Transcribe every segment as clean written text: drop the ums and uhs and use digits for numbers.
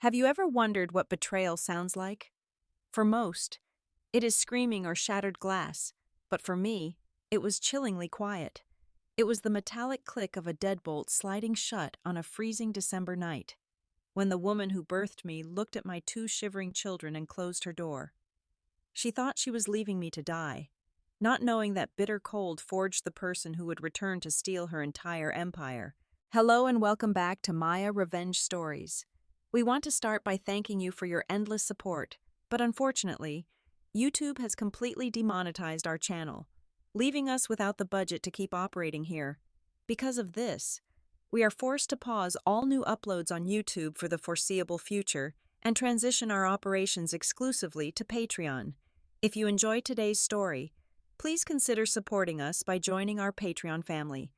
Have you ever wondered what betrayal sounds like? For most, it is screaming or shattered glass, but for me, it was chillingly quiet. It was the metallic click of a deadbolt sliding shut on a freezing December night, when the woman who birthed me looked at my two shivering children and closed her door. She thought she was leaving me to die, not knowing that bitter cold forged the person who would return to steal her entire empire. Hello and welcome back to Maya Revenge Stories. We want to start by thanking you for your endless support, but unfortunately, YouTube has completely demonetized our channel, leaving us without the budget to keep operating here. Because of this, we are forced to pause all new uploads on YouTube for the foreseeable future and transition our operations exclusively to Patreon. If you enjoyed today's story, please consider supporting us by joining our Patreon family,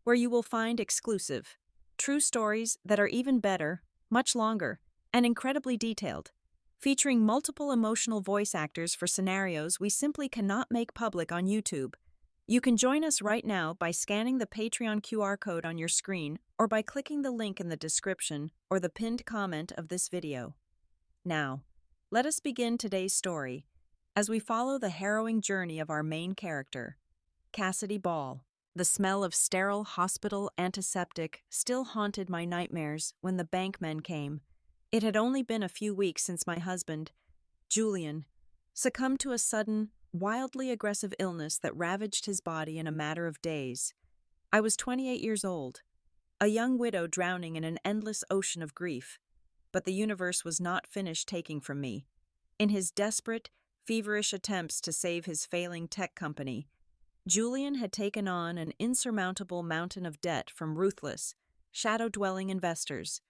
where you will find exclusive, true stories that are even better, much longer, and incredibly detailed, featuring multiple emotional voice actors for scenarios we simply cannot make public on YouTube. You can join us right now by scanning the Patreon QR code on your screen or by clicking the link in the description or the pinned comment of this video. Now, let us begin today's story as we follow the harrowing journey of our main character, Cassidy Ball. The smell of sterile hospital antiseptic still haunted my nightmares when the bankmen came. It had only been a few weeks since my husband, Julian, succumbed to a sudden, wildly aggressive illness that ravaged his body in a matter of days. I was 28 years old, a young widow drowning in an endless ocean of grief, but the universe was not finished taking from me. In his desperate, feverish attempts to save his failing tech company, Julian had taken on an insurmountable mountain of debt from ruthless, shadow-dwelling investors.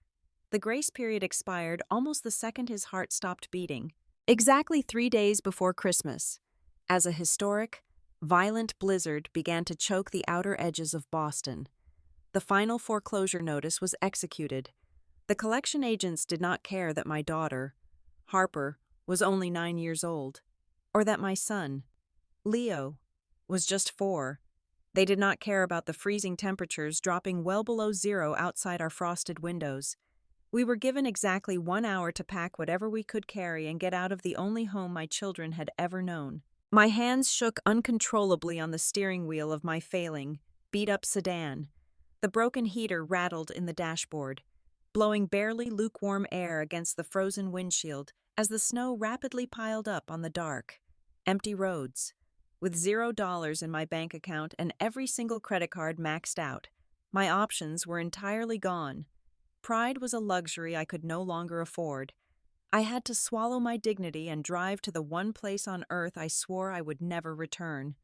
The grace period expired almost the second his heart stopped beating, exactly 3 days before Christmas, as a historic, violent blizzard began to choke the outer edges of Boston. The final foreclosure notice was executed. The collection agents did not care that my daughter, Harper, was only 9 years old, or that my son, Leo, was just 4. They did not care about the freezing temperatures dropping well below zero outside our frosted windows. We were given exactly 1 hour to pack whatever we could carry and get out of the only home my children had ever known. My hands shook uncontrollably on the steering wheel of my failing, beat-up sedan. The broken heater rattled in the dashboard, blowing barely lukewarm air against the frozen windshield as the snow rapidly piled up on the dark, empty roads. With $0 in my bank account and every single credit card maxed out, my options were entirely gone. Pride was a luxury I could no longer afford. I had to swallow my dignity and drive to the one place on earth I swore I would never return,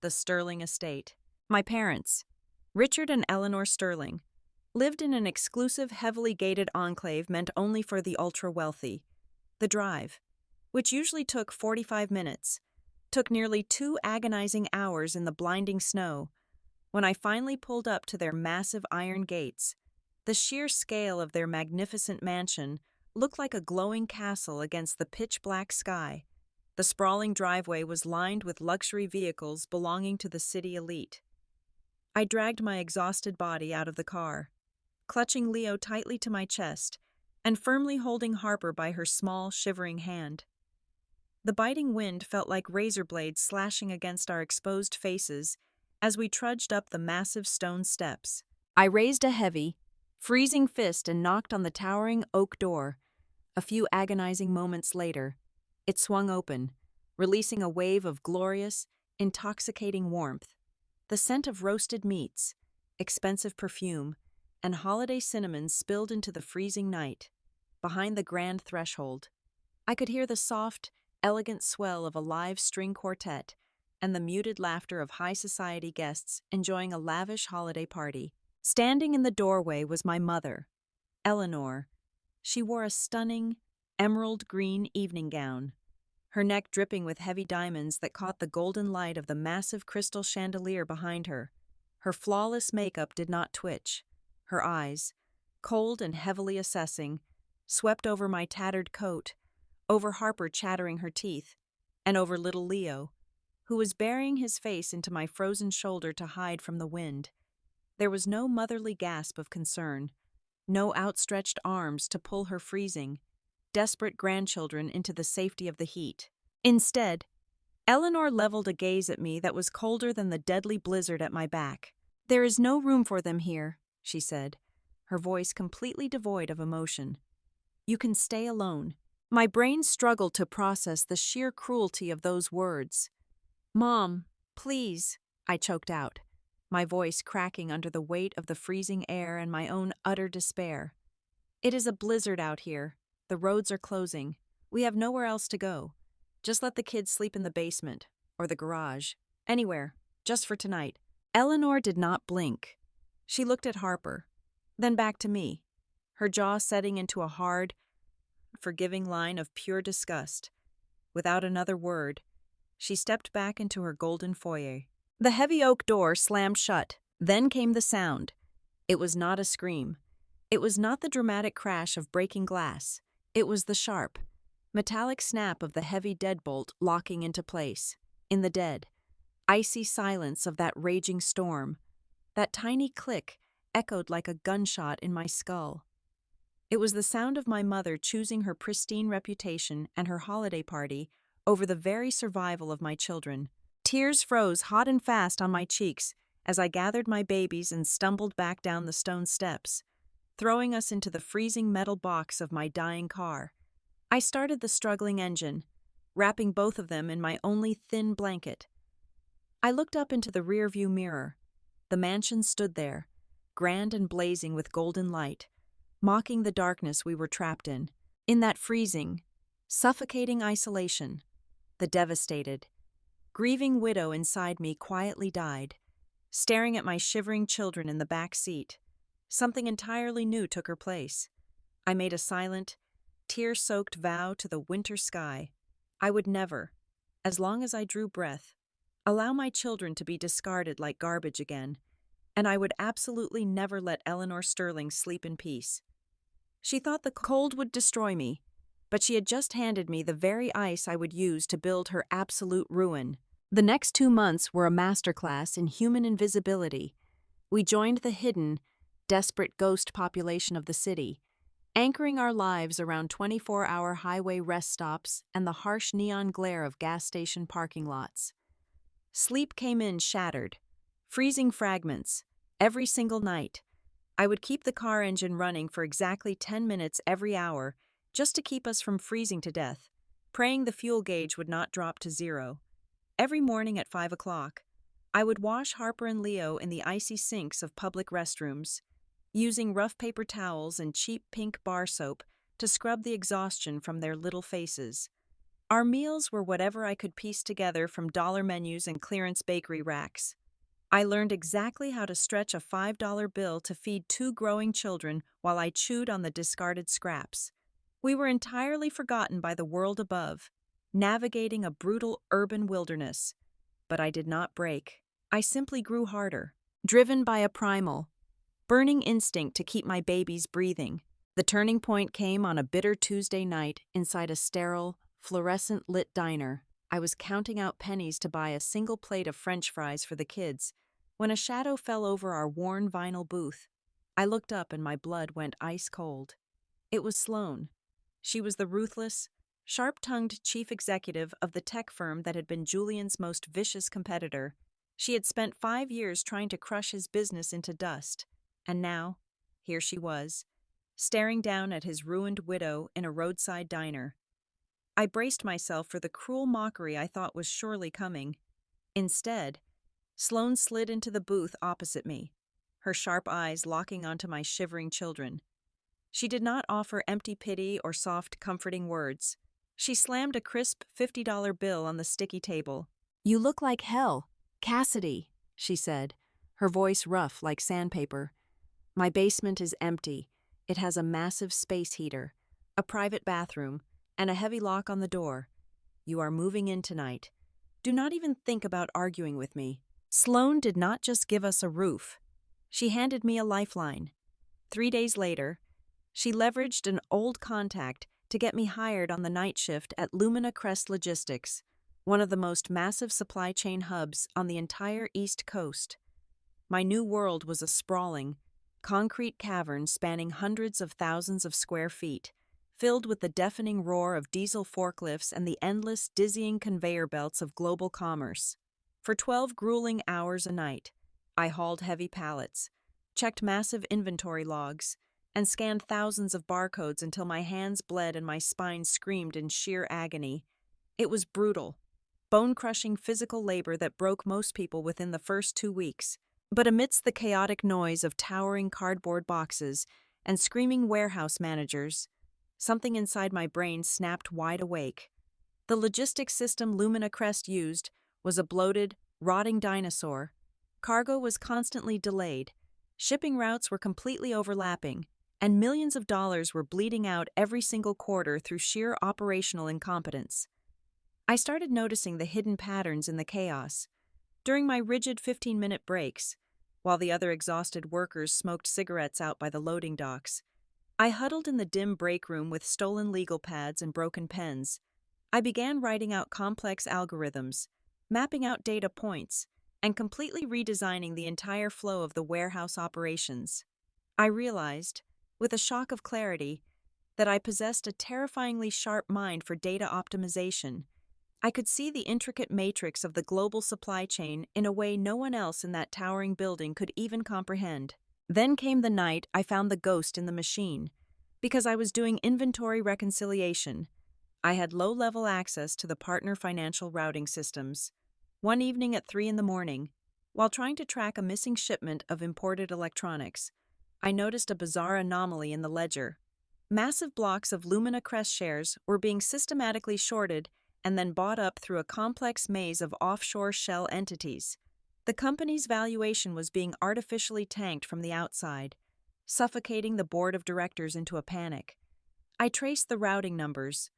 the Sterling estate. My parents, Richard and Eleanor Sterling, lived in an exclusive, heavily gated enclave meant only for the ultra-wealthy. The drive, which usually took 45 minutes, took nearly 2 agonizing hours in the blinding snow. When I finally pulled up to their massive iron gates, the sheer scale of their magnificent mansion looked like a glowing castle against the pitch-black sky. The sprawling driveway was lined with luxury vehicles belonging to the city elite. I dragged my exhausted body out of the car, clutching Leo tightly to my chest and firmly holding Harper by her small, shivering hand. The biting wind felt like razor blades slashing against our exposed faces as we trudged up the massive stone steps. I raised a heavy, freezing fist and knocked on the towering oak door. A few agonizing moments later, it swung open, releasing a wave of glorious, intoxicating warmth. The scent of roasted meats, expensive perfume, and holiday cinnamon spilled into the freezing night. Behind the grand threshold, I could hear the soft, elegant swell of a live string quartet and the muted laughter of high society guests enjoying a lavish holiday party. Standing in the doorway was my mother, Eleanor. She wore a stunning, emerald green evening gown, her neck dripping with heavy diamonds that caught the golden light of the massive crystal chandelier behind her. Her flawless makeup did not twitch. Her eyes, cold and heavily assessing, swept over my tattered coat, over Harper chattering her teeth, and over little Leo, who was burying his face into my frozen shoulder to hide from the wind. There was no motherly gasp of concern, no outstretched arms to pull her freezing, desperate grandchildren into the safety of the heat. Instead, Eleanor leveled a gaze at me that was colder than the deadly blizzard at my back. "There is no room for them here," she said, her voice completely devoid of emotion. "You can stay alone." My brain struggled to process the sheer cruelty of those words. "Mom, please," I choked out, my voice cracking under the weight of the freezing air and my own utter despair. "It is a blizzard out here. The roads are closing. We have nowhere else to go. Just let the kids sleep in the basement, or the garage. Anywhere, just for tonight." Eleanor did not blink. She looked at Harper, then back to me, her jaw setting into a hard, forgiving line of pure disgust. Without another word, she stepped back into her golden foyer. The heavy oak door slammed shut. Then came the sound. It was not a scream. It was not the dramatic crash of breaking glass. It was the sharp, metallic snap of the heavy deadbolt locking into place. In the dead, icy silence of that raging storm, that tiny click echoed like a gunshot in my skull. It was the sound of my mother choosing her pristine reputation and her holiday party over the very survival of my children. Tears froze hot and fast on my cheeks as I gathered my babies and stumbled back down the stone steps, throwing us into the freezing metal box of my dying car. I started the struggling engine, wrapping both of them in my only thin blanket. I looked up into the rearview mirror. The mansion stood there, grand and blazing with golden light, mocking the darkness we were trapped in. In that freezing, suffocating isolation, the devastated, grieving widow inside me quietly died, staring at my shivering children in the back seat. Something entirely new took her place. I made a silent, tear-soaked vow to the winter sky. I would never, as long as I drew breath, allow my children to be discarded like garbage again, and I would absolutely never let Eleanor Sterling sleep in peace. She thought the cold would destroy me, but she had just handed me the very ice I would use to build her absolute ruin. The next 2 months were a masterclass in human invisibility. We joined the hidden, desperate ghost population of the city, anchoring our lives around 24-hour highway rest stops and the harsh neon glare of gas station parking lots. Sleep came in shattered, freezing fragments, every single night. I would keep the car engine running for exactly 10 minutes every hour, just to keep us from freezing to death, praying the fuel gauge would not drop to 0. Every morning at 5 o'clock, I would wash Harper and Leo in the icy sinks of public restrooms, using rough paper towels and cheap pink bar soap to scrub the exhaustion from their little faces. Our meals were whatever I could piece together from dollar menus and clearance bakery racks. I learned exactly how to stretch a $5 bill to feed 2 growing children while I chewed on the discarded scraps. We were entirely forgotten by the world above, navigating a brutal urban wilderness. But I did not break. I simply grew harder, driven by a primal, burning instinct to keep my babies breathing. The turning point came on a bitter Tuesday night inside a sterile, fluorescent-lit diner. I was counting out pennies to buy a single plate of French fries for the kids when a shadow fell over our worn vinyl booth. I looked up and my blood went ice cold. It was Sloane. She was the ruthless, sharp-tongued chief executive of the tech firm that had been Julian's most vicious competitor. She had spent 5 years trying to crush his business into dust, and now, here she was, staring down at his ruined widow in a roadside diner. I braced myself for the cruel mockery I thought was surely coming. Instead, Sloane slid into the booth opposite me, her sharp eyes locking onto my shivering children. She did not offer empty pity or soft, comforting words. She slammed a crisp $50 bill on the sticky table. "You look like hell, Cassidy," she said, her voice rough like sandpaper. "My basement is empty. It has a massive space heater, a private bathroom, and a heavy lock on the door. You are moving in tonight. Do not even think about arguing with me." Sloane did not just give us a roof. She handed me a lifeline. 3 days later, she leveraged an old contact to get me hired on the night shift at Lumina Crest Logistics, one of the most massive supply chain hubs on the entire East Coast. My new world was a sprawling, concrete caverns spanning hundreds of thousands of square feet, filled with the deafening roar of diesel forklifts and the endless, dizzying conveyor belts of global commerce. For 12 grueling hours a night, I hauled heavy pallets, checked massive inventory logs, and scanned thousands of barcodes until my hands bled and my spine screamed in sheer agony. It was brutal, bone-crushing physical labor that broke most people within the first 2 weeks. But amidst the chaotic noise of towering cardboard boxes and screaming warehouse managers, something inside my brain snapped wide awake. The logistics system Lumina Crest used was a bloated, rotting dinosaur. Cargo was constantly delayed, shipping routes were completely overlapping, and millions of dollars were bleeding out every single quarter through sheer operational incompetence. I started noticing the hidden patterns in the chaos. During my rigid 15-minute breaks, while the other exhausted workers smoked cigarettes out by the loading docks, I huddled in the dim break room with stolen legal pads and broken pens. I began writing out complex algorithms, mapping out data points, and completely redesigning the entire flow of the warehouse operations. I realized, with a shock of clarity, that I possessed a terrifyingly sharp mind for data optimization. I could see the intricate matrix of the global supply chain in a way no one else in that towering building could even comprehend. Then came the night I found the ghost in the machine. Because I was doing inventory reconciliation, I had low-level access to the partner financial routing systems. One evening at 3 in the morning, while trying to track a missing shipment of imported electronics, I noticed a bizarre anomaly in the ledger. Massive blocks of Lumina Crest shares were being systematically shorted and then bought up through a complex maze of offshore shell entities. The company's valuation was being artificially tanked from the outside, suffocating the board of directors into a panic. I traced the routing numbers,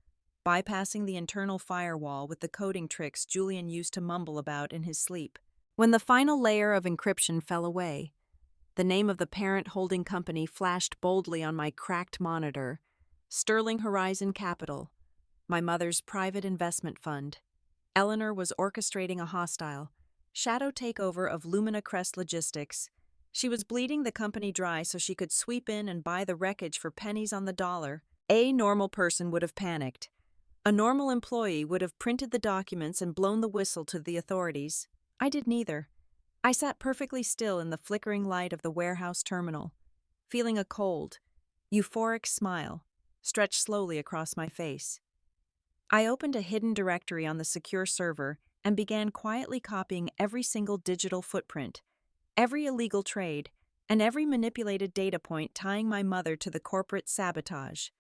bypassing the internal firewall with the coding tricks Julian used to mumble about in his sleep. When the final layer of encryption fell away, the name of the parent holding company flashed boldly on my cracked monitor: Sterling Horizon Capital, my mother's private investment fund. Eleanor was orchestrating a hostile, shadow takeover of Lumina Crest Logistics. She was bleeding the company dry so she could sweep in and buy the wreckage for pennies on the dollar. A normal person would have panicked. A normal employee would have printed the documents and blown the whistle to the authorities. I did neither. I sat perfectly still in the flickering light of the warehouse terminal, feeling a cold, euphoric smile stretch slowly across my face. I opened a hidden directory on the secure server and began quietly copying every single digital footprint, every illegal trade, and every manipulated data point tying my mother to the corporate sabotage.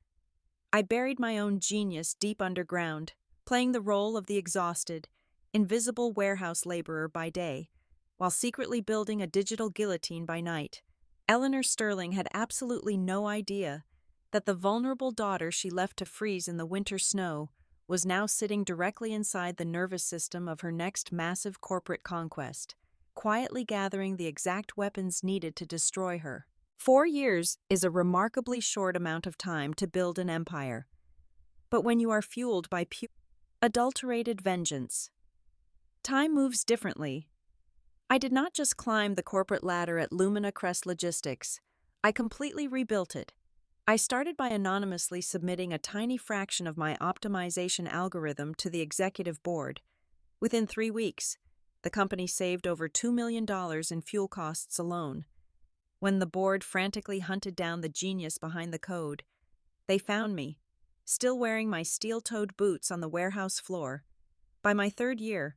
I buried my own genius deep underground, playing the role of the exhausted, invisible warehouse laborer by day, while secretly building a digital guillotine by night. Eleanor Sterling had absolutely no idea that the vulnerable daughter she left to freeze in the winter snow was now sitting directly inside the nervous system of her next massive corporate conquest, quietly gathering the exact weapons needed to destroy her. 4 years is a remarkably short amount of time to build an empire. But when you are fueled by pure, adulterated vengeance, time moves differently. I did not just climb the corporate ladder at Lumina Crest Logistics, I completely rebuilt it. I started by anonymously submitting a tiny fraction of my optimization algorithm to the executive board. Within 3 weeks, the company saved over $2 million in fuel costs alone. When the board frantically hunted down the genius behind the code, they found me, still wearing my steel-toed boots on the warehouse floor. By my 3rd year,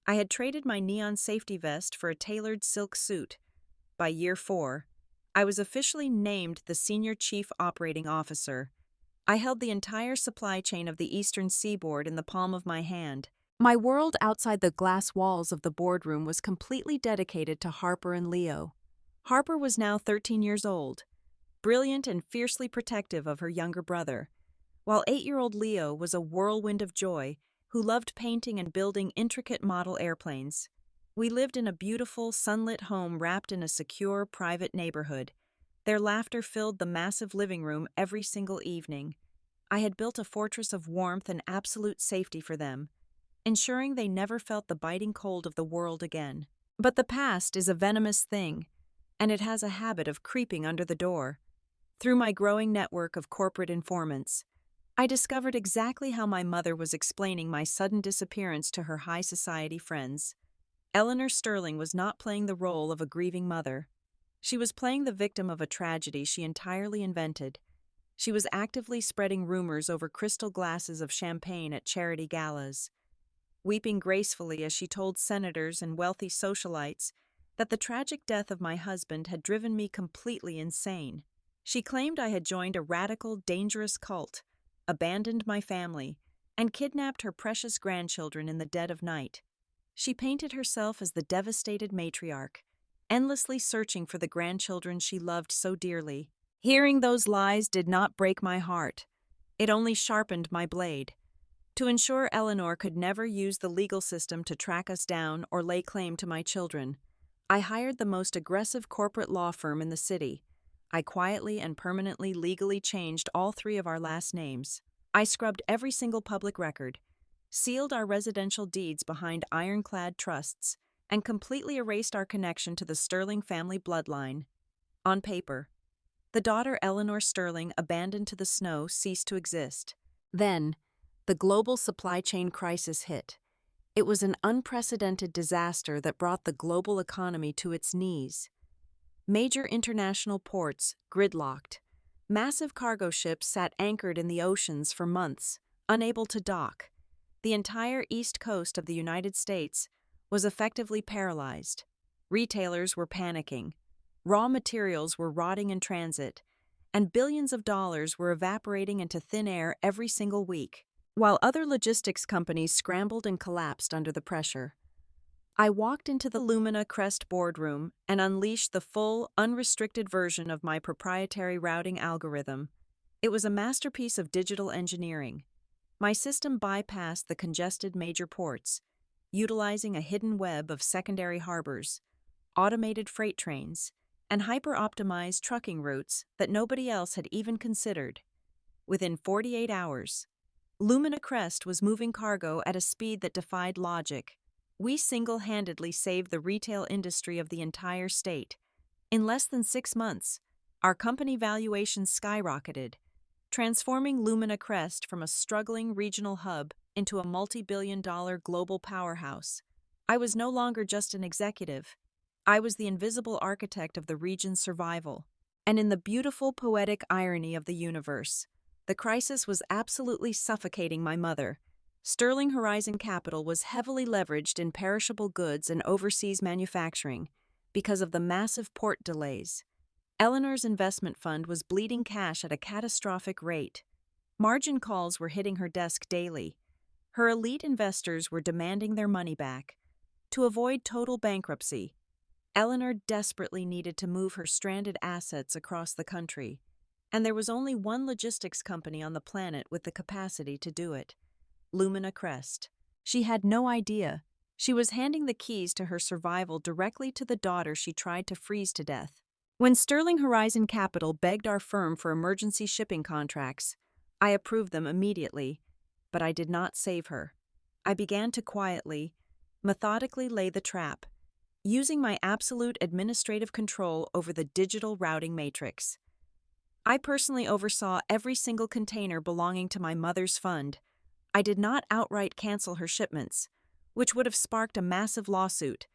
I had traded my neon safety vest for a tailored silk suit. By year 4, I was officially named the Senior Chief Operating Officer. I held the entire supply chain of the Eastern Seaboard in the palm of my hand. My world outside the glass walls of the boardroom was completely dedicated to Harper and Leo. Harper was now 13 years old, brilliant and fiercely protective of her younger brother, while 8-year-old Leo was a whirlwind of joy who loved painting and building intricate model airplanes. We lived in a beautiful, sunlit home wrapped in a secure, private neighborhood. Their laughter filled the massive living room every single evening. I had built a fortress of warmth and absolute safety for them, ensuring they never felt the biting cold of the world again. But the past is a venomous thing. and it has a habit of creeping under the door. Through my growing network of corporate informants, I discovered exactly how my mother was explaining my sudden disappearance to her high society friends. Eleanor Sterling was not playing the role of a grieving mother. She was playing the victim of a tragedy she entirely invented. She was actively spreading rumors over crystal glasses of champagne at charity galas, weeping gracefully as she told senators and wealthy socialites that the tragic death of my husband had driven me completely insane. She claimed I had joined a radical, dangerous cult, abandoned my family, and kidnapped her precious grandchildren in the dead of night. She painted herself as the devastated matriarch, endlessly searching for the grandchildren she loved so dearly. Hearing those lies did not break my heart. It only sharpened my blade. To ensure Eleanor could never use the legal system to track us down or lay claim to my children, I hired the most aggressive corporate law firm in the city. I quietly and permanently legally changed all three of our last names. I scrubbed every single public record, sealed our residential deeds behind ironclad trusts, and completely erased our connection to the Sterling family bloodline. On paper, the daughter Eleanor Sterling, abandoned to the snow, ceased to exist. Then, the global supply chain crisis hit. It was an unprecedented disaster that brought the global economy to its knees. Major international ports gridlocked. Massive cargo ships sat anchored in the oceans for months, unable to dock. The entire east coast of the United States was effectively paralyzed. Retailers were panicking. Raw materials were rotting in transit, and billions of dollars were evaporating into thin air every single week, while other logistics companies scrambled and collapsed under the pressure. I walked into the Lumina Crest boardroom and unleashed the full, unrestricted version of my proprietary routing algorithm. It was a masterpiece of digital engineering. My system bypassed the congested major ports, utilizing a hidden web of secondary harbors, automated freight trains, and hyper-optimized trucking routes that nobody else had even considered. Within 48 hours, Lumina Crest was moving cargo at a speed that defied logic. We single-handedly saved the retail industry of the entire state. In less than 6 months, our company valuation skyrocketed, transforming Lumina Crest from a struggling regional hub into a multi-billion-dollar global powerhouse. I was no longer just an executive. I was the invisible architect of the region's survival. And in the beautiful poetic irony of the universe, the crisis was absolutely suffocating my mother. Sterling Horizon Capital was heavily leveraged in perishable goods and overseas manufacturing because of the massive port delays. Eleanor's investment fund was bleeding cash at a catastrophic rate. Margin calls were hitting her desk daily. Her elite investors were demanding their money back. To avoid total bankruptcy, Eleanor desperately needed to move her stranded assets across the country, and there was only one logistics company on the planet with the capacity to do it: Lumina Crest. She had no idea. She was handing the keys to her survival directly to the daughter she tried to freeze to death. When Sterling Horizon Capital begged our firm for emergency shipping contracts, I approved them immediately, but I did not save her. I began to quietly, methodically lay the trap, using my absolute administrative control over the digital routing matrix. I personally oversaw every single container belonging to my mother's fund. I did not outright cancel her shipments, which would have sparked a massive lawsuit.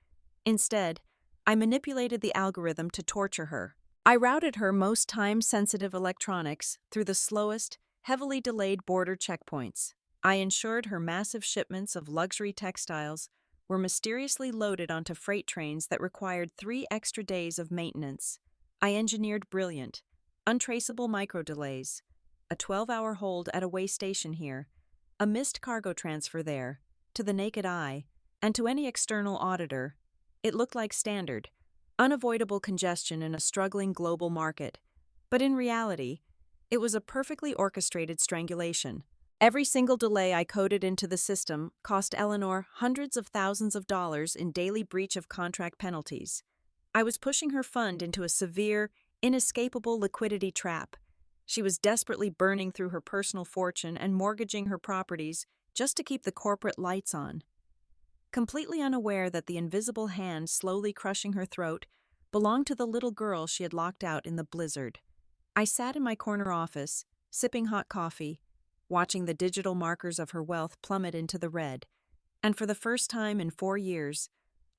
Instead, I manipulated the algorithm to torture her. I routed her most time-sensitive electronics through the slowest, heavily delayed border checkpoints. I ensured her massive shipments of luxury textiles were mysteriously loaded onto freight trains that required 3 extra days of maintenance. I engineered brilliant, untraceable micro-delays, a 12-hour hold at a way station here, a missed cargo transfer there. To the naked eye, and to any external auditor, it looked like standard, unavoidable congestion in a struggling global market. But in reality, it was a perfectly orchestrated strangulation. Every single delay I coded into the system cost Eleanor hundreds of thousands of dollars in daily breach of contract penalties. I was pushing her fund into a severe, inescapable liquidity trap. She was desperately burning through her personal fortune and mortgaging her properties just to keep the corporate lights on. Completely unaware that the invisible hand slowly crushing her throat belonged to the little girl she had locked out in the blizzard. I sat in my corner office, sipping hot coffee, watching the digital markers of her wealth plummet into the red, and for the first time in 4 years,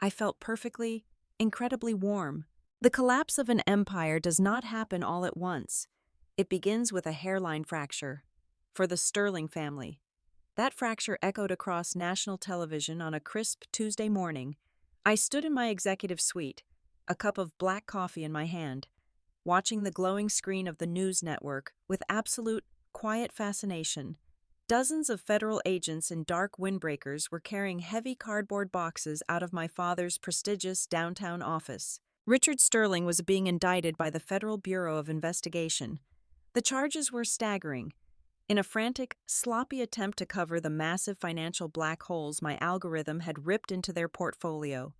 I felt perfectly, incredibly warm. The collapse of an empire does not happen all at once. It begins with a hairline fracture. For the Sterling family, that fracture echoed across national television on a crisp Tuesday morning. I stood in my executive suite, a cup of black coffee in my hand, watching the glowing screen of the news network with absolute, quiet fascination. Dozens of federal agents in dark windbreakers were carrying heavy cardboard boxes out of my father's prestigious downtown office. Richard Sterling was being indicted by the Federal Bureau of Investigation. The charges were staggering. In a frantic, sloppy attempt to cover the massive financial black holes my algorithm had ripped into their portfolio,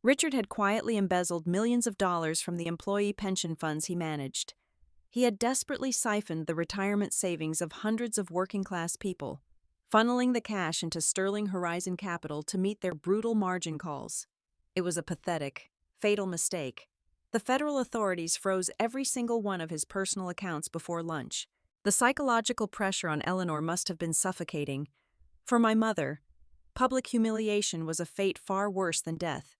Richard had quietly embezzled millions of dollars from the employee pension funds he managed. He had desperately siphoned the retirement savings of hundreds of working-class people, funneling the cash into Sterling Horizon Capital to meet their brutal margin calls. It was a pathetic, fatal mistake. The federal authorities froze every single one of his personal accounts before lunch. The psychological pressure on Eleanor must have been suffocating. For my mother, public humiliation was a fate far worse than death.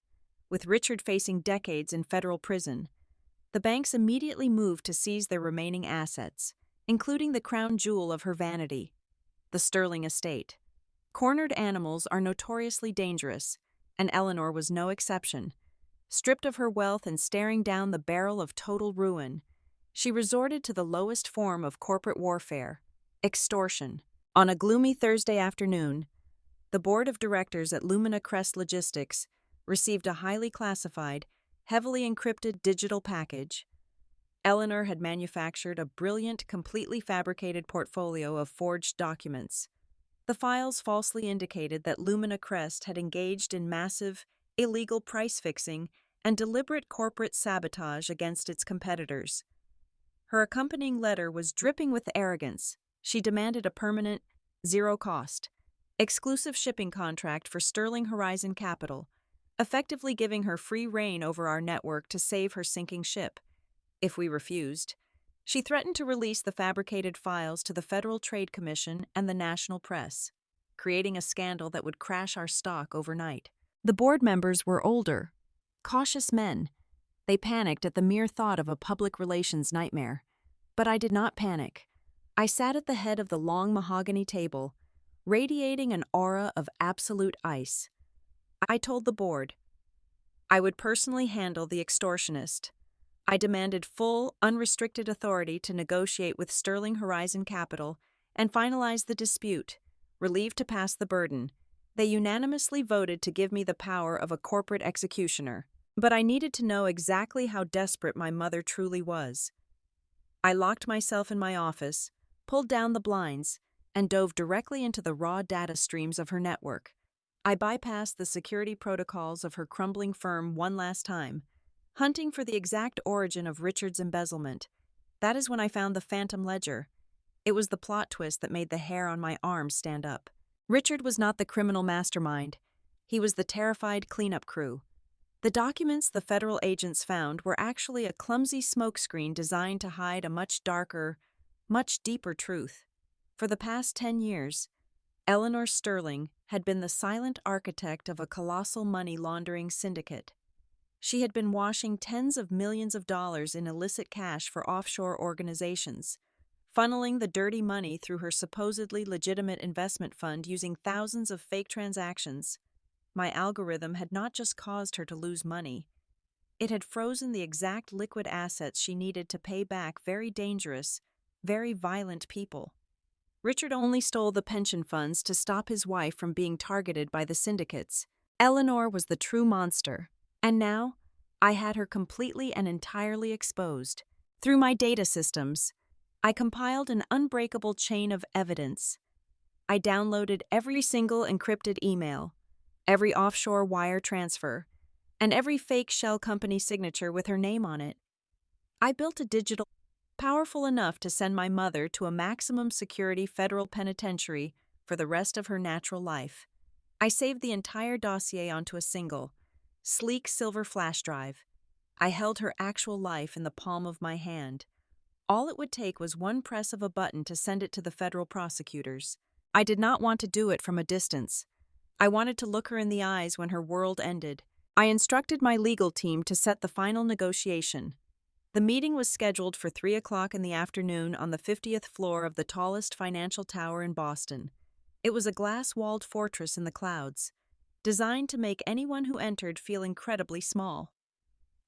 With Richard facing decades in federal prison, the banks immediately moved to seize their remaining assets, including the crown jewel of her vanity, the Sterling estate. Cornered animals are notoriously dangerous, and Eleanor was no exception. Stripped of her wealth and staring down the barrel of total ruin, she resorted to the lowest form of corporate warfare: extortion. On a gloomy Thursday afternoon, the board of directors at Lumina Crest Logistics received a highly classified, heavily encrypted digital package. Eleanor had manufactured a brilliant, completely fabricated portfolio of forged documents. The files falsely indicated that Lumina Crest had engaged in massive, illegal price-fixing and deliberate corporate sabotage against its competitors. Her accompanying letter was dripping with arrogance. She demanded a permanent, zero-cost, exclusive shipping contract for Sterling Horizon Capital, effectively giving her free rein over our network to save her sinking ship. If we refused, she threatened to release the fabricated files to the Federal Trade Commission and the national press, creating a scandal that would crash our stock overnight. The board members were older, cautious men. They panicked at the mere thought of a public relations nightmare. But I did not panic. I sat at the head of the long mahogany table, radiating an aura of absolute ice. I told the board I would personally handle the extortionist. I demanded full, unrestricted authority to negotiate with Sterling Horizon Capital and finalize the dispute. Relieved to pass the burden, they unanimously voted to give me the power of a corporate executioner. But I needed to know exactly how desperate my mother truly was. I locked myself in my office, pulled down the blinds, and dove directly into the raw data streams of her network. I bypassed the security protocols of her crumbling firm one last time, hunting for the exact origin of Richard's embezzlement. That is when I found the phantom ledger. It was the plot twist that made the hair on my arm stand up. Richard was not the criminal mastermind. He was the terrified cleanup crew. The documents the federal agents found were actually a clumsy smokescreen designed to hide a much darker, much deeper truth. For the past 10 years, Eleanor Sterling had been the silent architect of a colossal money laundering syndicate. She had been washing tens of millions of dollars in illicit cash for offshore organizations, funneling the dirty money through her supposedly legitimate investment fund using thousands of fake transactions. My algorithm had not just caused her to lose money, it had frozen the exact liquid assets she needed to pay back very dangerous, very violent people. Richard only stole the pension funds to stop his wife from being targeted by the syndicates. Eleanor was the true monster, and now I had her completely and entirely exposed. Through my data systems, I compiled an unbreakable chain of evidence. I downloaded every single encrypted email, every offshore wire transfer, and every fake shell company signature with her name on it. I built a digital powerful enough to send my mother to a maximum security federal penitentiary for the rest of her natural life. I saved the entire dossier onto a single, sleek silver flash drive, I held her actual life in the palm of my hand. All it would take was one press of a button to send it to the federal prosecutors. I did not want to do it from a distance. I wanted to look her in the eyes when her world ended. I instructed my legal team to set the final negotiation. The meeting was scheduled for 3 o'clock in the afternoon on the 50th floor of the tallest financial tower in Boston. It was a glass-walled fortress in the clouds, designed to make anyone who entered feel incredibly small.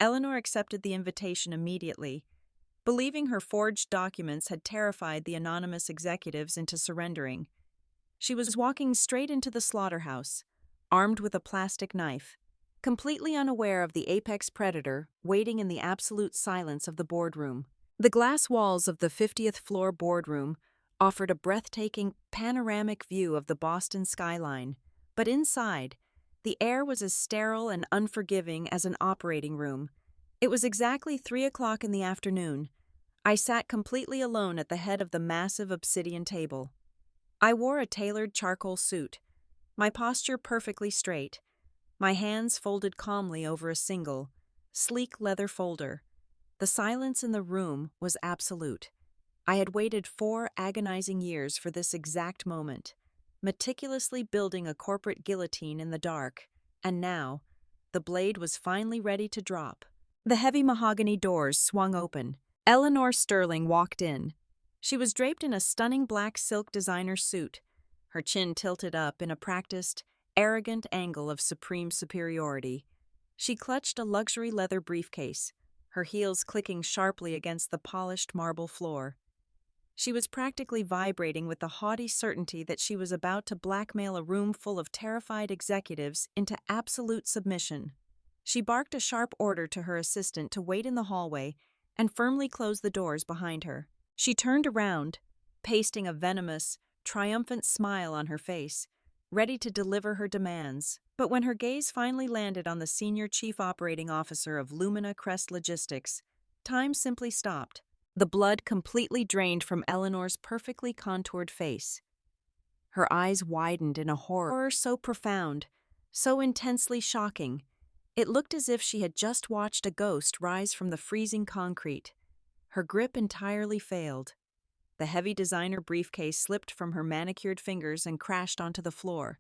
Eleanor accepted the invitation immediately, believing her forged documents had terrified the anonymous executives into surrendering. She was walking straight into the slaughterhouse, armed with a plastic knife, completely unaware of the apex predator waiting in the absolute silence of the boardroom. The glass walls of the 50th floor boardroom offered a breathtaking, panoramic view of the Boston skyline, but inside, the air was as sterile and unforgiving as an operating room. It was exactly 3 o'clock in the afternoon. I sat completely alone at the head of the massive obsidian table. I wore a tailored charcoal suit, my posture perfectly straight, my hands folded calmly over a single, sleek leather folder. The silence in the room was absolute. I had waited 4 agonizing years for this exact moment, meticulously building a corporate guillotine in the dark, and now, the blade was finally ready to drop. The heavy mahogany doors swung open. Eleanor Sterling walked in. She was draped in a stunning black silk designer suit, her chin tilted up in a practiced, arrogant angle of supreme superiority. She clutched a luxury leather briefcase, her heels clicking sharply against the polished marble floor. She was practically vibrating with the haughty certainty that she was about to blackmail a room full of terrified executives into absolute submission. She barked a sharp order to her assistant to wait in the hallway and firmly closed the doors behind her. She turned around, pasting a venomous, triumphant smile on her face, ready to deliver her demands. But when her gaze finally landed on the senior chief operating officer of Lumina Crest Logistics, time simply stopped. The blood completely drained from Eleanor's perfectly contoured face. Her eyes widened in a horror so profound, so intensely shocking, it looked as if she had just watched a ghost rise from the freezing concrete. Her grip entirely failed. The heavy designer briefcase slipped from her manicured fingers and crashed onto the floor,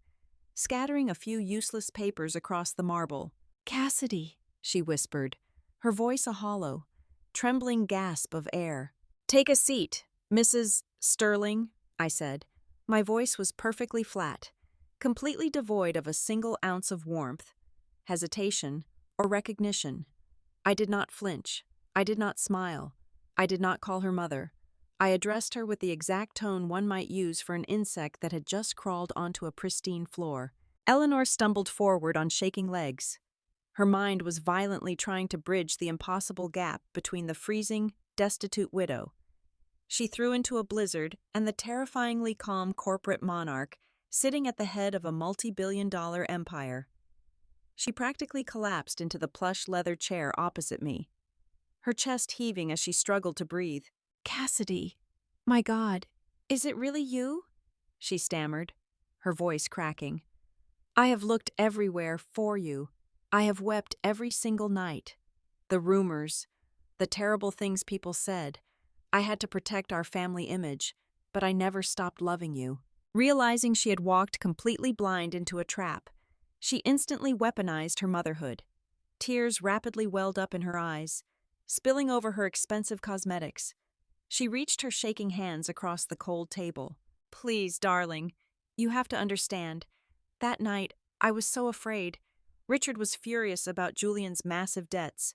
scattering a few useless papers across the marble. "Cassidy," she whispered, her voice a hollow, trembling gasp of air. "Take a seat, Mrs. Sterling," I said. My voice was perfectly flat, completely devoid of a single ounce of warmth, hesitation, or recognition. I did not flinch. I did not smile. I did not call her mother. I addressed her with the exact tone one might use for an insect that had just crawled onto a pristine floor. Eleanor stumbled forward on shaking legs. Her mind was violently trying to bridge the impossible gap between the freezing, destitute widow she threw into a blizzard and the terrifyingly calm corporate monarch sitting at the head of a multi-billion-dollar empire. She practically collapsed into the plush leather chair opposite me, her chest heaving as she struggled to breathe. "Cassidy, my God, is it really you?" she stammered, her voice cracking. "I have looked everywhere for you. I have wept every single night. The rumors, the terrible things people said. I had to protect our family image, but I never stopped loving you." Realizing she had walked completely blind into a trap, she instantly weaponized her motherhood. Tears rapidly welled up in her eyes, spilling over her expensive cosmetics. She reached her shaking hands across the cold table. "Please, darling, you have to understand. That night, I was so afraid. Richard was furious about Julian's massive debts.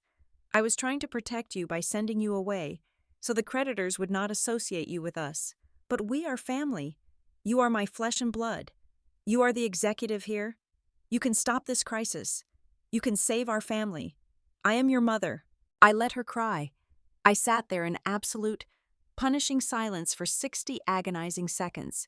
I was trying to protect you by sending you away, so the creditors would not associate you with us. But we are family. You are my flesh and blood. You are the executive here. You can stop this crisis. You can save our family. I am your mother." I let her cry. I sat there in absolute, punishing silence for 60 agonizing seconds,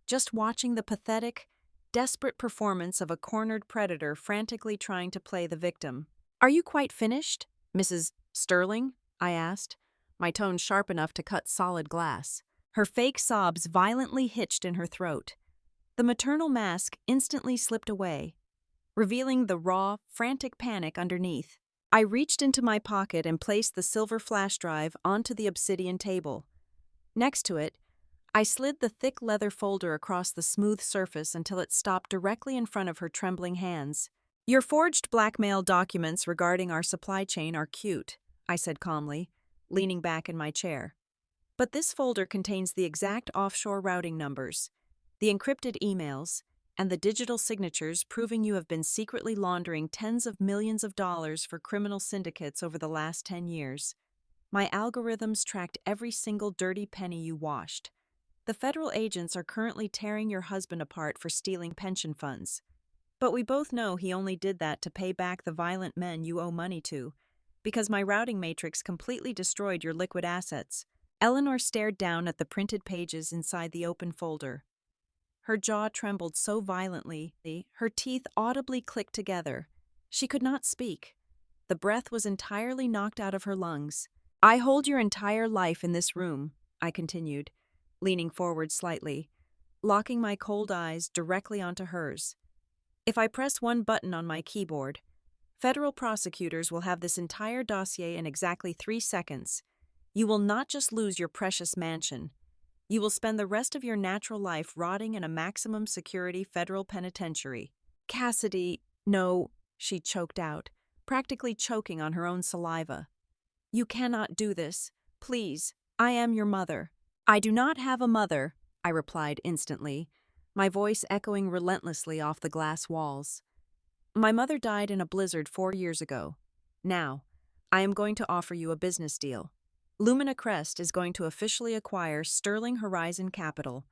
just watching the pathetic, desperate performance of a cornered predator frantically trying to play the victim. "Are you quite finished, Mrs. Sterling?" I asked, my tone sharp enough to cut solid glass. Her fake sobs violently hitched in her throat. The maternal mask instantly slipped away, revealing the raw, frantic panic underneath. I reached into my pocket and placed the silver flash drive onto the obsidian table. Next to it, I slid the thick leather folder across the smooth surface until it stopped directly in front of her trembling hands. "Your forged blackmail documents regarding our supply chain are cute," I said calmly, leaning back in my chair. "But this folder contains the exact offshore routing numbers, the encrypted emails, and the digital signatures proving you have been secretly laundering tens of millions of dollars for criminal syndicates over the last 10 years. My algorithms tracked every single dirty penny you washed. The federal agents are currently tearing your husband apart for stealing pension funds. But we both know he only did that to pay back the violent men you owe money to, because my routing matrix completely destroyed your liquid assets." Eleanor stared down at the printed pages inside the open folder. Her jaw trembled so violently, her teeth audibly clicked together. She could not speak. The breath was entirely knocked out of her lungs. "I hold your entire life in this room," I continued, leaning forward slightly, locking my cold eyes directly onto hers. "If I press one button on my keyboard, federal prosecutors will have this entire dossier in exactly 3 seconds. You will not just lose your precious mansion. You will spend the rest of your natural life rotting in a maximum security federal penitentiary." "Cassidy, no," she choked out, practically choking on her own saliva. "You cannot do this. Please, I am your mother." "I do not have a mother," I replied instantly, my voice echoing relentlessly off the glass walls. "My mother died in a blizzard 4 years ago. Now, I am going to offer you a business deal. Lumina Crest is going to officially acquire Sterling Horizon Capital,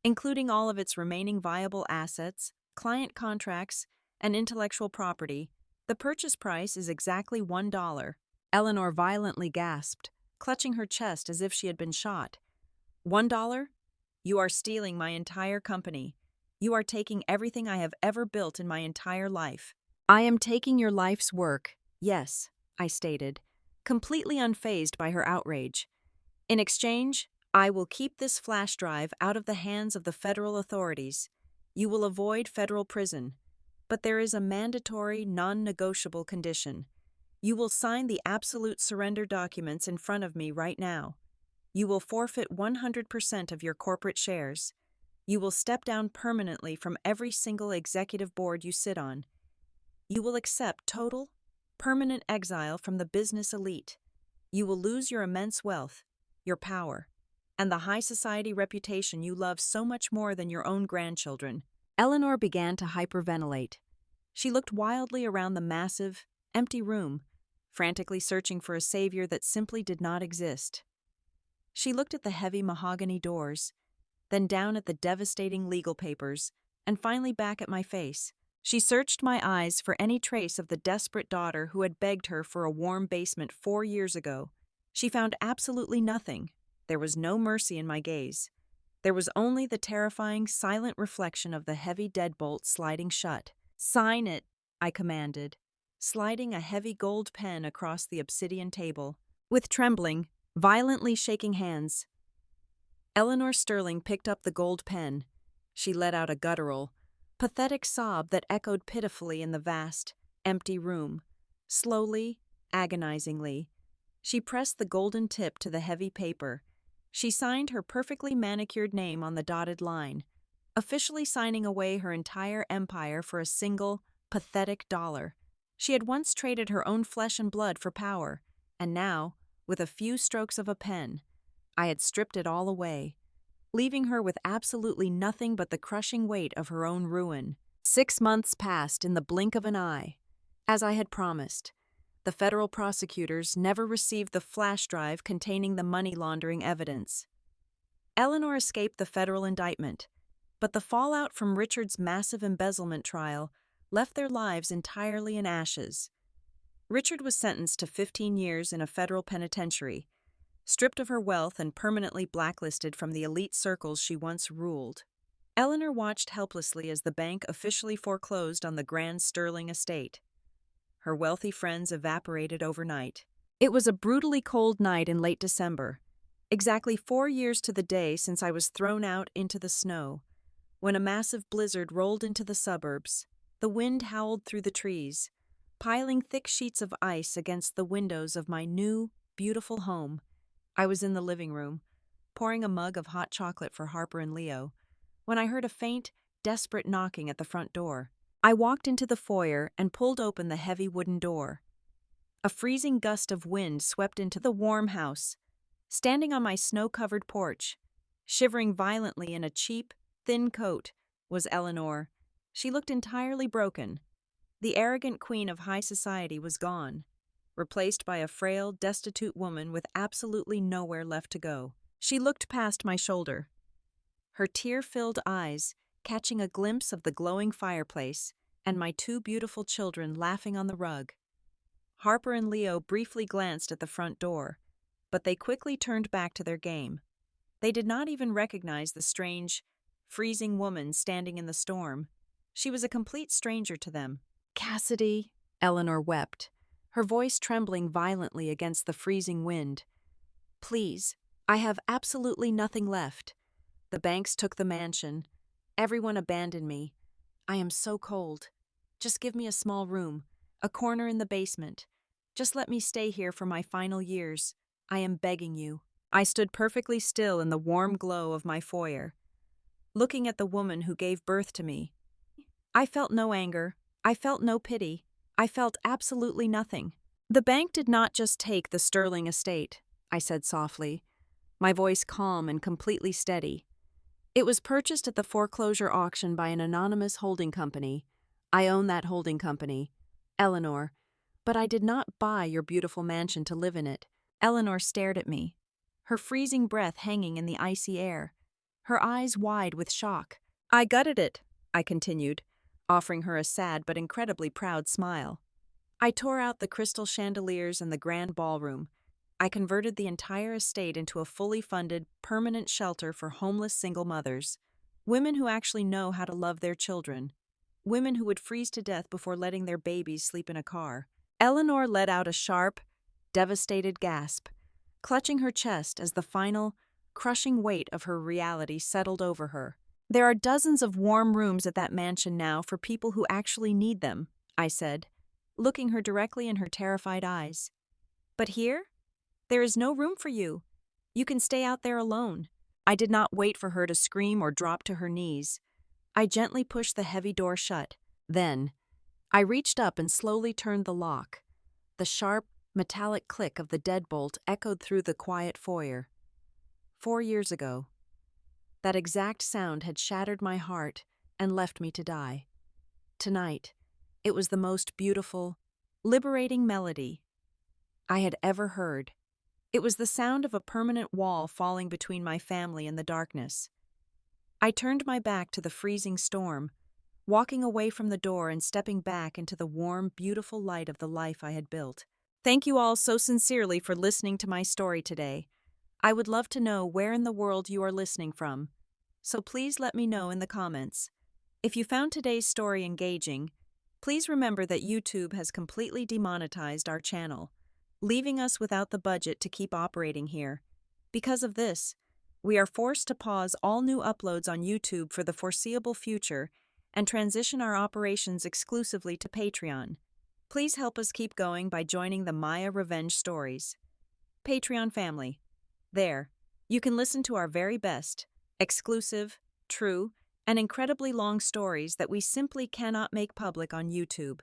including all of its remaining viable assets, client contracts, and intellectual property. The purchase price is exactly $1. Eleanor violently gasped, clutching her chest as if she had been shot. $1? You are stealing my entire company. You are taking everything I have ever built in my entire life." "I am taking your life's work, yes," I stated, completely unfazed by her outrage. "In exchange, I will keep this flash drive out of the hands of the federal authorities. You will avoid federal prison. But there is a mandatory, non-negotiable condition. You will sign the absolute surrender documents in front of me right now. You will forfeit 100% of your corporate shares. You will step down permanently from every single executive board you sit on. You will accept total, permanent exile from the business elite. You will lose your immense wealth, your power, and the high society reputation you love so much more than your own grandchildren." Eleanor began to hyperventilate. She looked wildly around the massive, empty room, frantically searching for a savior that simply did not exist. She looked at the heavy mahogany doors, then down at the devastating legal papers, and finally back at my face. She searched my eyes for any trace of the desperate daughter who had begged her for a warm basement 4 years ago. She found absolutely nothing. There was no mercy in my gaze. There was only the terrifying, silent reflection of the heavy deadbolt sliding shut. "Sign it," I commanded, sliding a heavy gold pen across the obsidian table. With trembling, violently shaking hands, Eleanor Sterling picked up the gold pen. She let out a guttural, pathetic sob that echoed pitifully in the vast, empty room. Slowly, agonizingly, she pressed the golden tip to the heavy paper. She signed her perfectly manicured name on the dotted line, officially signing away her entire empire for a single, pathetic dollar. She had once traded her own flesh and blood for power, and now, with a few strokes of a pen, I had stripped it all away, leaving her with absolutely nothing but the crushing weight of her own ruin. 6 months passed in the blink of an eye. As I had promised, the federal prosecutors never received the flash drive containing the money laundering evidence. Eleanor escaped the federal indictment, but the fallout from Richard's massive embezzlement trial left their lives entirely in ashes. Richard was sentenced to 15 years in a federal penitentiary, stripped of her wealth and permanently blacklisted from the elite circles she once ruled. Eleanor watched helplessly as the bank officially foreclosed on the Grand Sterling estate. Her wealthy friends evaporated overnight. It was a brutally cold night in late December, exactly 4 years to the day since I was thrown out into the snow, when a massive blizzard rolled into the suburbs. The wind howled through the trees. piling thick sheets of ice against the windows of my new, beautiful home. I was in the living room, pouring a mug of hot chocolate for Harper and Leo, when I heard a faint, desperate knocking at the front door. I walked into the foyer and pulled open the heavy wooden door. A freezing gust of wind swept into the warm house. Standing on my snow-covered porch, shivering violently in a cheap, thin coat, was Eleanor. She looked entirely broken. The arrogant queen of high society was gone, replaced by a frail, destitute woman with absolutely nowhere left to go. She looked past my shoulder, her tear-filled eyes catching a glimpse of the glowing fireplace and my two beautiful children laughing on the rug. Harper and Leo briefly glanced at the front door, but they quickly turned back to their game. They did not even recognize the strange, freezing woman standing in the storm. She was a complete stranger to them. "Cassidy," Eleanor wept, her voice trembling violently against the freezing wind. "Please, I have absolutely nothing left. The banks took the mansion. Everyone abandoned me. I am so cold. Just give me a small room, a corner in the basement. Just let me stay here for my final years. I am begging you." I stood perfectly still in the warm glow of my foyer, looking at the woman who gave birth to me. I felt no anger. I felt no pity. I felt absolutely nothing. "The bank did not just take the Sterling estate," I said softly, my voice calm and completely steady. "It was purchased at the foreclosure auction by an anonymous holding company. I own that holding company, Eleanor, but I did not buy your beautiful mansion to live in it." Eleanor stared at me, her freezing breath hanging in the icy air, her eyes wide with shock. "I gutted it," I continued, offering her a sad but incredibly proud smile. "I tore out the crystal chandeliers and the grand ballroom. I converted the entire estate into a fully funded, permanent shelter for homeless single mothers, women who actually know how to love their children, women who would freeze to death before letting their babies sleep in a car." Eleanor let out a sharp, devastated gasp, clutching her chest as the final, crushing weight of her reality settled over her. "There are dozens of warm rooms at that mansion now for people who actually need them," I said, looking her directly in her terrified eyes. "But here? There is no room for you. You can stay out there alone." I did not wait for her to scream or drop to her knees. I gently pushed the heavy door shut. Then, I reached up and slowly turned the lock. The sharp, metallic click of the deadbolt echoed through the quiet foyer. 4 years ago, that exact sound had shattered my heart and left me to die. Tonight, it was the most beautiful, liberating melody I had ever heard. It was the sound of a permanent wall falling between my family and the darkness. I turned my back to the freezing storm, walking away from the door and stepping back into the warm, beautiful light of the life I had built. Thank you all so sincerely for listening to my story today. I would love to know where in the world you are listening from, so please let me know in the comments. If you found today's story engaging, please remember that YouTube has completely demonetized our channel, leaving us without the budget to keep operating here. Because of this, we are forced to pause all new uploads on YouTube for the foreseeable future and transition our operations exclusively to Patreon. Please help us keep going by joining the Maya Revenge Stories Patreon family. There, you can listen to our very best, exclusive, true, and incredibly long stories that we simply cannot make public on YouTube.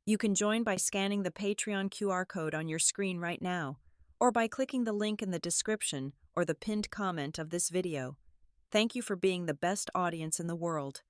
You can join by scanning the Patreon QR code on your screen right now, or by clicking the link in the description or the pinned comment of this video. Thank you for being the best audience in the world.